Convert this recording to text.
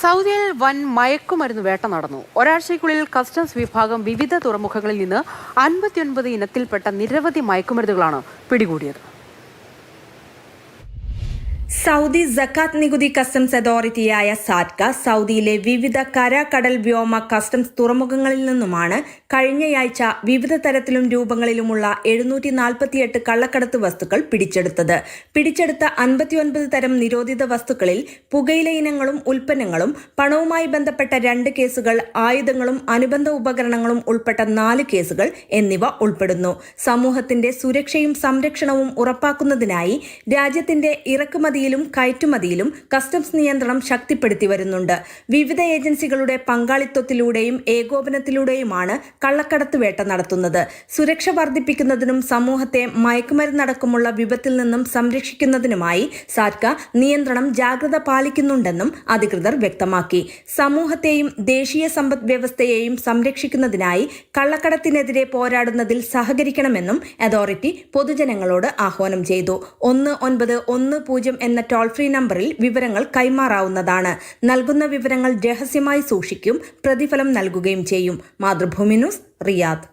സൗദിയിൽ വൻ മയക്കുമരുന്ന് വേട്ട നടന്നു. ഒരാഴ്ചയ്ക്കുള്ളിൽ കസ്റ്റംസ് വിഭാഗം വിവിധ തുറമുഖങ്ങളിൽ നിന്ന് 59 ഇനത്തിൽപ്പെട്ട നിരവധി മയക്കുമരുന്നുകളാണ് പിടികൂടിയത്. സൗദി സക്കാത്ത് നികുതി കസ്റ്റംസ് അതോറിറ്റിയായ സാറ്റ്ക സൗദിയിലെ വിവിധ കര, കടൽ, വ്യോമ കസ്റ്റംസ് തുറമുഖങ്ങളിൽ നിന്നുമാണ് കഴിഞ്ഞയാഴ്ച വിവിധ തരത്തിലും രൂപങ്ങളിലുമുള്ള 748 കള്ളക്കടത്ത് വസ്തുക്കൾ പിടിച്ചെടുത്തത്. പിടിച്ചെടുത്ത 59 തരം നിരോധിത വസ്തുക്കളിൽ പുകയില ഇനങ്ങളും ഉൽപ്പന്നങ്ങളും, പണവുമായി ബന്ധപ്പെട്ട 2 കേസുകൾ, ആയുധങ്ങളും അനുബന്ധ ഉപകരണങ്ങളും ഉൾപ്പെട്ട 4 കേസുകൾ എന്നിവ ഉൾപ്പെടുന്നു. സമൂഹത്തിന്റെ സുരക്ഷയും സംരക്ഷണവും ഉറപ്പാക്കുന്നതിനായി രാജ്യത്തിന്റെ ഇറക്കുമതിയിലും കയറ്റുമതിയിലും കസ്റ്റംസ് നിയന്ത്രണം ശക്തിപ്പെടുത്തി വരുന്നുണ്ട്. വിവിധ ഏജൻസികളുടെ പങ്കാളിത്തത്തിലൂടെയും ഏകോപനത്തിലൂടെയുമാണ് കള്ളക്കടത്ത് വേട്ട നടത്തുന്നത്. സുരക്ഷ വർദ്ധിപ്പിക്കുന്നതിനും സമൂഹത്തെ മയക്കുമരുന്നടക്കമുള്ള വിപത്തിൽ നിന്നും സംരക്ഷിക്കുന്നതിനുമായി സാറ്റ്ക നിയന്ത്രണം ജാഗ്രത പാലിക്കുന്നുണ്ടെന്നും അധികൃതർ വ്യക്തമാക്കി. സമൂഹത്തെയും ദേശീയ സമ്പദ് വ്യവസ്ഥയെയും സംരക്ഷിക്കുന്നതിനായി കള്ളക്കടത്തിനെതിരെ പോരാടുന്നതിൽ സഹകരിക്കണമെന്നും അതോറിറ്റി പൊതുജനങ്ങളോട് ആഹ്വാനം ചെയ്തു. 1910 എന്ന ടോൾ ഫ്രീ നമ്പറിൽ വിവരങ്ങൾ കൈമാറാവുന്നതാണ്. നൽകുന്ന വിവരങ്ങൾ രഹസ്യമായി സൂക്ഷിക്കും, പ്രതിഫലം നൽകുകയും ചെയ്യും. Mathrubhumi news, Riyadh.